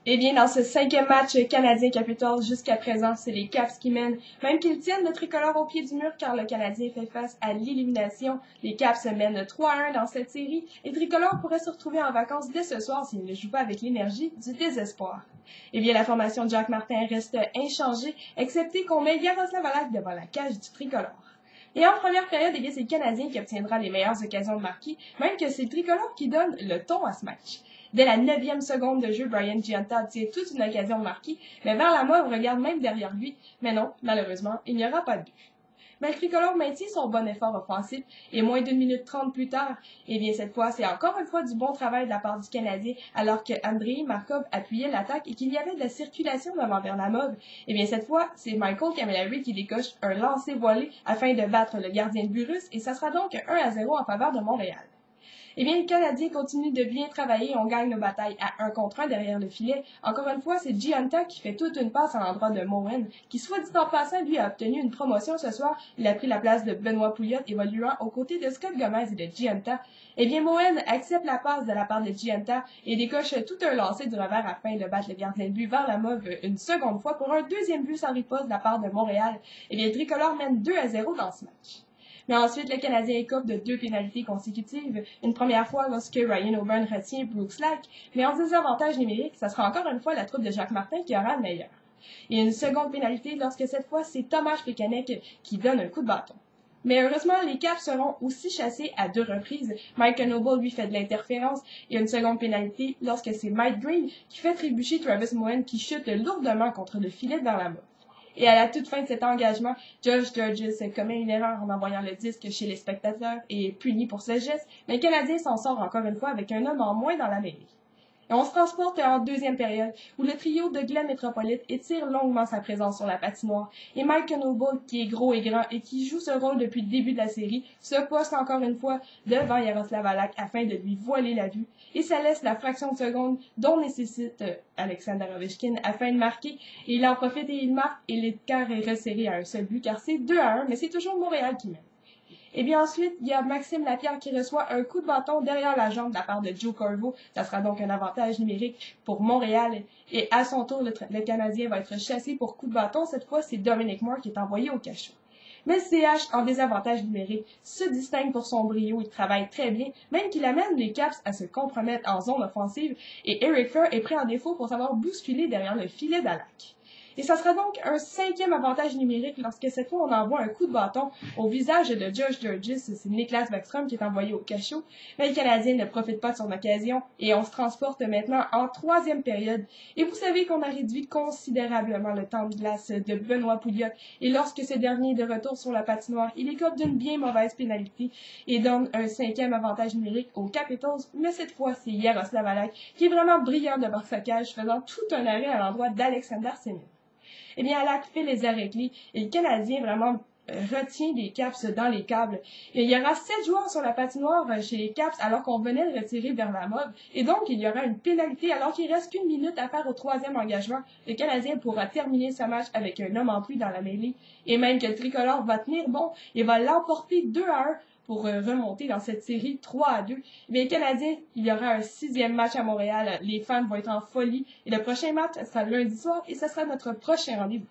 Eh bien, dans ce cinquième match Canadien-Capitals, jusqu'à présent, c'est les Caps qui mènent, même qu'ils tiennent le tricolore au pied du mur car le Canadien fait face à l'élimination. Les Caps mènent 3-1 dans cette série et le tricolore pourrait se retrouver en vacances dès ce soir s'il ne joue pas avec l'énergie du désespoir. Eh bien, la formation de Jacques Martin reste inchangée, excepté qu'on met Yaroslav Halak devant la cage du tricolore. Et en première période, eh bien, c'est le Canadien qui obtiendra les meilleures occasions de marquer, même que c'est le tricolore qui donne le ton à ce match. Dès la 9e seconde de jeu, Brian Gionta tire toute une occasion de marquer, mais vers la mauve regarde même derrière lui. Mais non, malheureusement, il n'y aura pas de but. Mais le tricolore maintient son bon effort offensif et moins d'une minute 30 plus tard, eh bien cette fois, c'est encore une fois du bon travail de la part du Canadien alors que Andrei Markov appuyait l'attaque et qu'il y avait de la circulation devant Varlamov. Eh bien cette fois, c'est Michael Camilleri qui décoche un lancer voilé afin de battre le gardien de but russe et ça sera donc 1-0 en faveur de Montréal. Eh bien, le Canadien continue de bien travailler et on gagne nos batailles à 1 contre 1 derrière le filet. Encore une fois, c'est Gionta qui fait toute une passe à l'endroit de Moen, qui, soit dit en passant, lui a obtenu une promotion ce soir. Il a pris la place de Benoît Pouliot, évoluant aux côtés de Scott Gomez et de Gionta. Eh bien, Moen accepte la passe de la part de Gionta et décoche tout un lancer du revers afin de battre le gardien de but vers la mauve une seconde fois pour un deuxième but sans riposte de la part de Montréal. Eh bien, le tricolore mène 2-0 dans ce match. Mais ensuite, le Canadien écope de 2 pénalités consécutives. Une première fois lorsque Ryan O'Byrne retient Brooks Slack, mais en désavantage numérique, ça sera encore une fois la troupe de Jacques Martin qui aura le meilleur. Et une seconde pénalité lorsque cette fois, c'est Tomáš Pekánek qui donne un coup de bâton. Mais heureusement, les Caps seront aussi chassés à 2 reprises. Mike Noble lui fait de l'interférence et une seconde pénalité lorsque c'est Mike Green qui fait trébucher Travis Moen qui chute lourdement contre le filet vers la main. Et à la toute fin de cet engagement, Josh Georges commet une erreur en envoyant le disque chez les spectateurs et est puni pour ce geste, mais le Canadien s'en sort encore une fois avec un homme en moins dans la mêlée. Et on se transporte en deuxième période, où le trio de Glenn Metropolite étire longuement sa présence sur la patinoire, et Mike Noble, qui est gros et grand et qui joue ce rôle depuis le début de la série, se poste encore une fois devant Yaroslav Halak afin de lui voiler la vue, et ça laisse la fraction de seconde dont nécessite Alexander Ovechkin afin de marquer, et il en profite et il marque, et l'écart est resserré à un seul but, car c'est 2-1, mais c'est toujours Montréal qui mène. Et bien ensuite, il y a Maxime Lapierre qui reçoit un coup de bâton derrière la jambe de la part de Joe Corvo. Ça sera donc un avantage numérique pour Montréal. Et à son tour, le Canadien va être chassé pour coup de bâton. Cette fois, c'est Dominic Moore qui est envoyé au cachot. Mais le CH, en désavantage numérique, se distingue pour son brio. Il travaille très bien, même qu'il amène les Caps à se compromettre en zone offensive. Et Eric Furr est pris en défaut pour savoir bousculer derrière le filet d'Halak. Et ça sera donc un 5e avantage numérique lorsque cette fois on envoie un coup de bâton au visage de Josh Georges, c'est Niklas Backstrom qui est envoyé au cachot, mais le Canadien ne profite pas de son occasion et on se transporte maintenant en 3e période. Et vous savez qu'on a réduit considérablement le temps de glace de Benoît Pouliot et lorsque ce dernier est de retour sur la patinoire, il écope d'une bien mauvaise pénalité et donne un 5e avantage numérique aux Capitals, mais cette fois c'est Yaroslav Halak qui est vraiment brillant devant sa cage faisant tout un arrêt à l'endroit d'Alexander Semin. Eh bien, Halak fait les arrêts clés et le Canadien vraiment retient les Caps dans les câbles. Et il y aura 7 joueurs sur la patinoire chez les Caps alors qu'on venait de retirer vers la mode. Et donc, il y aura une pénalité alors qu'il reste qu'une minute à faire au 3e engagement. Le Canadien pourra terminer ce match avec un homme en plus dans la mêlée. Et même que le tricolore va tenir bon et va l'emporter 2-1 pour remonter dans cette série 3-2. Mais les Canadiens, il y aura un 6e match à Montréal. Les fans vont être en folie. Et le prochain match sera lundi soir et ce sera notre prochain rendez-vous.